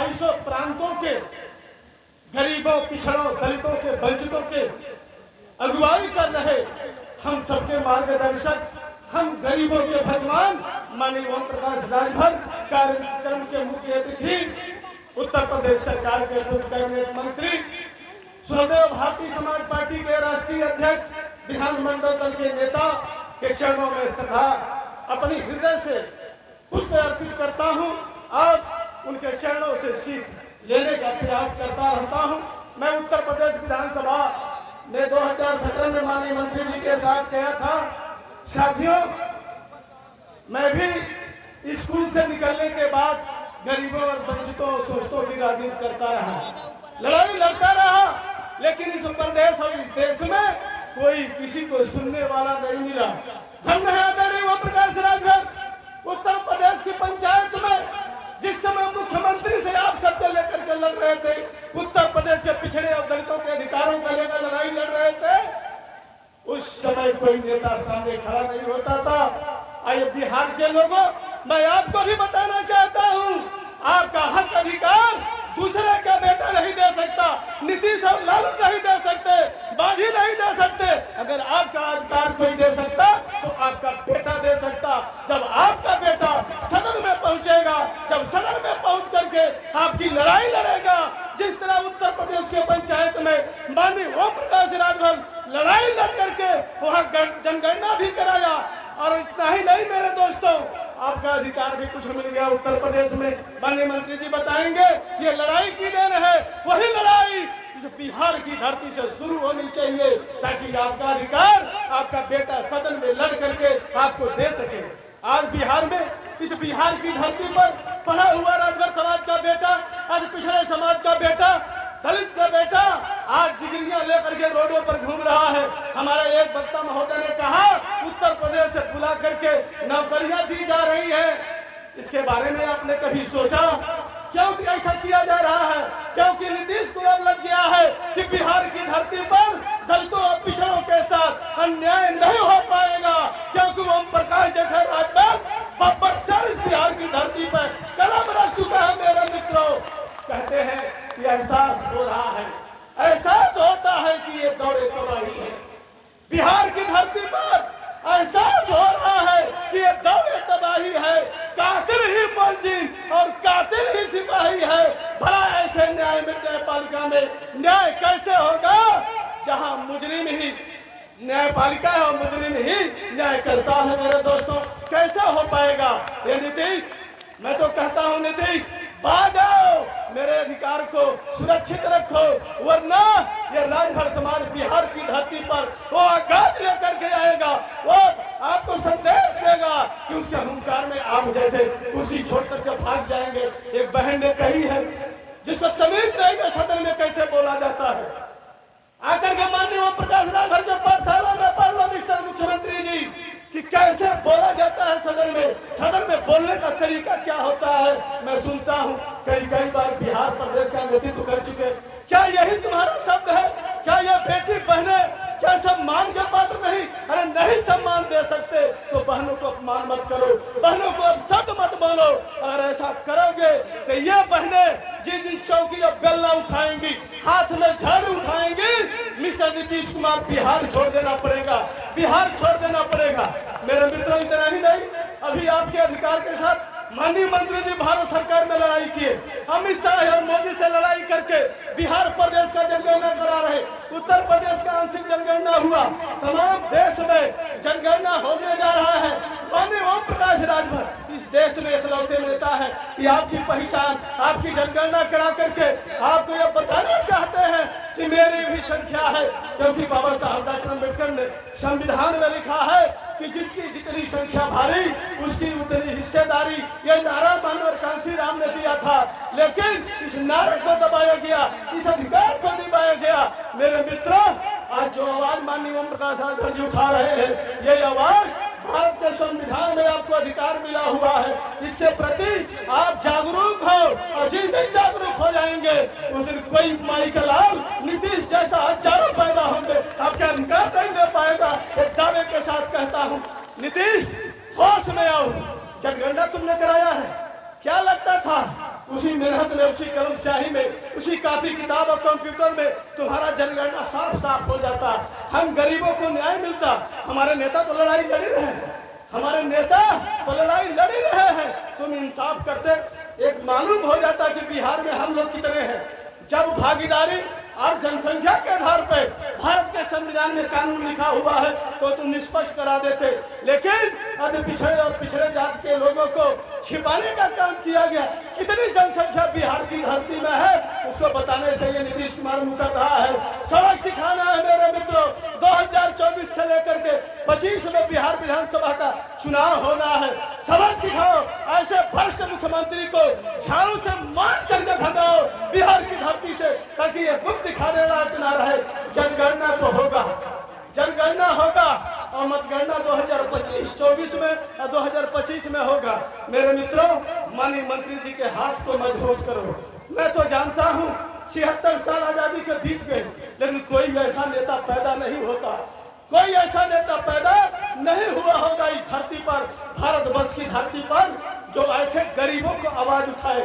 250 प्रांतों के गरीबों, पिछड़ों, दलितों के, वंचितों के अगुवाई कर रहे हम सबके मार्गदर्शक, हम गरीबों के भगवान माननीय ओम प्रकाश राजभर कार्यक्रम के मुख्य अतिथि, उत्तर प्रदेश सरकार के पूर्व कैबिनेट मंत्री, सुखदेव भारतीय समाज पार्टी के राष्ट्रीय अध्यक्ष, विधानमंडल दल के नेता के चरणों में श्रद्धा अपनी हृदय से पुष्प अर्पित करता हूं और उनके चरणों से सीख लेने का प्रयास करता रहता हूं। मैं उत्तर प्रदेश विधानसभा में 2017 में माननीय मंत्री जी के साथ गया था। साथियों, मैं भी स्कूल से निकलने के बाद गरीबों और वंचितों, शोषितों की राजनीति करता रहा, लड़ाई लड़ता रहा, लेकिन इस प्रदेश और इस देश में कोई किसी को सुनने वाला नहीं मिला। धन्य है आदरणीय ओम प्रकाश राजभर। उत्तर प्रदेश की पंचायत में जिस समय मुख्यमंत्री से आप सबसे लेकर के लड़ रहे थे, उत्तर प्रदेश के पिछड़े और दलितों के अधिकारों को लेकर लड़ाई लड़ रहे थे, उस समय कोई नेता सामने खड़ा नहीं होता था। आइए बिहार के लोगों, मैं आपको भी बताना चाहता हूं, आपका हक अधिकार दूसरे का बेटा नहीं दे सकता, नीतीश और लालू नहीं दे सकते, बागी नहीं दे सकते। अगर आपका अधिकार कोई दे सकता तो आपका बेटा दे सकता। जब आपका बेटा सदन में पहुंचेगा, जब सदन में पहुंच करके आपकी लड़ाई लड़ेगा, जिस तरह उत्तर प्रदेश के पंचायत में माननीय ओम प्रकाश राजभर लड़ाई लड़ करके वहां जनगणना भी कराया। और इतना ही नहीं मेरे दोस्तों, आपका अधिकार भी कुछ मिल गया उत्तर प्रदेश में। माननीय मंत्री जी बताएंगे, ये लड़ाई की देन है, वही लड़ाई इस बिहार की धरती से शुरू होनी चाहिए, ताकि आपका अधिकार आपका बेटा सदन में लड़ करके आपको दे सके। आज बिहार में, इस बिहार की धरती पर पढ़ा हुआ राजभर समाज का बेटा, आज पिछड़े समाज का बेटा, दलित का बेटा आज डिग्रियां लेकर के रोडों पर घूम रहा है। हमारे एक वक्ता महोदय ने कहा, उत्तर प्रदेश से बुला करके नौकरियां दी जा रही हैं। इसके बारे में आपने कभी सोचा क्यों ऐसा किया जा रहा है? क्योंकि नीतीश को अब लग गया है कि बिहार की धरती पर दलितों और पिछड़ों के साथ अन्याय नहीं हो पाएगा, क्योंकि ओम प्रकाश जैसे राजभर बब्बर सर बिहार की धरती पर कदम रख चुका है। मेरे मित्रों, कहते हैं कि एहसास हो रहा है, एहसास होता है कि ये दौरे तबाही है। बिहार की धरती पर एहसास हो रहा है कि ये दौरे तबाही है, कातिल ही मुलजिम और कातिल ही सिपाही है। भला ऐसे न्याय में, न्यायपालिका में न्याय कैसे होगा जहां मुजरिम ही न्यायपालिका है और मुजरिम ही न्याय करता है? मेरे दोस्तों, कैसे हो पाएगा ये? नीतीश, मैं तो कहता हूं नीतीश, बाजाओ, मेरे अधिकार को सुरक्षित रखो, वरना ये राजभर समाज बिहार की धरती पर वो आगाज लेकर के आएगा, वो आपको संदेश देगा कि उसके अहंकार में आप जैसे कुर्सी छोड़ करके भाग जाएंगे। एक बहन ने कही है, जिसको तमीज नहीं है सदन में कैसे बोला जाता है, आकर के माननीय ओम प्रकाश राजभर के पाठशाला में पढ़ लो मिस्टर मुख्यमंत्री जी कि कैसे बोला जाता है सदन में। सदन में बोलने का तरीका क्या होता है? मैं सुनता हूँ कई बार बिहार प्रदेश का नेतृत्व कर चुके। क्या यही तुम्हारा शब्द है? क्या ये बेटी बहने क्या सम्मान के पात्र नहीं? अरे नहीं सम्मान दे सकते तो बहनों को अपमान मत करो, बहनों को अपशब्द मत बोलो। अगर ऐसा करोगे तो ये बहने जिस चौकी और बेलना उठाएंगी, हाथ में झाड़ू उठाएंगी, मिस्टर नीतीश कुमार बिहार छोड़ देना पड़ेगा, बिहार छोड़ देना पड़ेगा। मेरे मित्रों, इतना ही नहीं, अभी आपके अधिकार के साथ माननीय मंत्री जी भारत सरकार में लड़ाई किए, अमित शाह और मोदी से लड़ाई करके बिहार प्रदेश का जनगणना करा रहे, उत्तर प्रदेश का आंशिक जनगणना हुआ, तमाम देश में जनगणना होने जा रहा है। माननीय ओम प्रकाश राजभर इस देश में इकलौते नेता है कि आपकी पहचान, आपकी जनगणना करा करके आपको यह बताना चाहते हैं कि मेरी भी संख्या है, क्योंकि बाबा साहब डॉक्टर अम्बेडकर ने संविधान में लिखा है कि जिसकी जितनी संख्या भारी उसकी उतनी हिस्सेदारी। ये नारा माननीय कांसी राम ने दिया था, लेकिन इस नारे को दबाया गया, इस अधिकार को दबाया गया। मेरे मित्रों, आज जो आवाज माननीय ओम प्रकाश राजभर जी उठा रहे हैं, ये आवाज भारत के संविधान में आपको अधिकार मिला हुआ है, इसके प्रति आप जागरूक हो, और जिस दिन जागरूक हो जाएंगे उस दिन कोई माई का लाल नीतीश जैसा हजारों पैदा होंगे, आपके अधिकार नहीं दे पाएगा। एक दावे के साथ कहता हूँ, नीतीश होश में आओ। जनगणना तुमने कराया है, क्या लगता था उसी मेहनत में, उसी कलम स्याही में, उसी कापी किताब और कंप्यूटर में तुम्हारा जनगणना साफ साफ हो जाता, हम गरीबों को न्याय मिलता। हमारे नेता तो लड़ाई लड़ी रहे हैं, हमारे नेता तो लड़ाई लड़ी रहे हैं, तुम इंसाफ करते, एक मालूम हो जाता कि बिहार में हम लोग कितने हैं। जब भागीदारी और जनसंख्या के आधार पर भारत के संविधान में कानून लिखा हुआ है तो तुम निष्पक्ष करा देते, लेकिन अति पिछड़े और पिछड़े जाति के लोगों को छिपाने का काम किया गया। कितनी जनसंख्या बिहार की धरती में है उसको बताने से ये नीतीश कुमार मुकर रहा है। सबक सिखाना है मेरे मित्रों, 2024 से लेकर के 25 में बिहार विधानसभा का चुनाव होना है। सबक सिखाओ, ऐसे भ्रष्ट मुख्यमंत्री को झाड़ू से मार करके भगाओ बिहार की धरती से, ताकि ये बुक दिखाने लायक ना रहे। जनगणना तो होगा, जनगणना होगा और मतगणना 2025-24 में और 2025 में होगा। मेरे मित्रों, माननीय मंत्री जी के हाथ को मजबूत करो। मैं तो जानता हूँ 76 साल आजादी के बीत गए, लेकिन कोई ऐसा नेता पैदा नहीं होता, कोई ऐसा नेता पैदा नहीं हुआ होगा इस धरती पर, भारतवर्ष की धरती पर, जो ऐसे गरीबों को आवाज उठाए,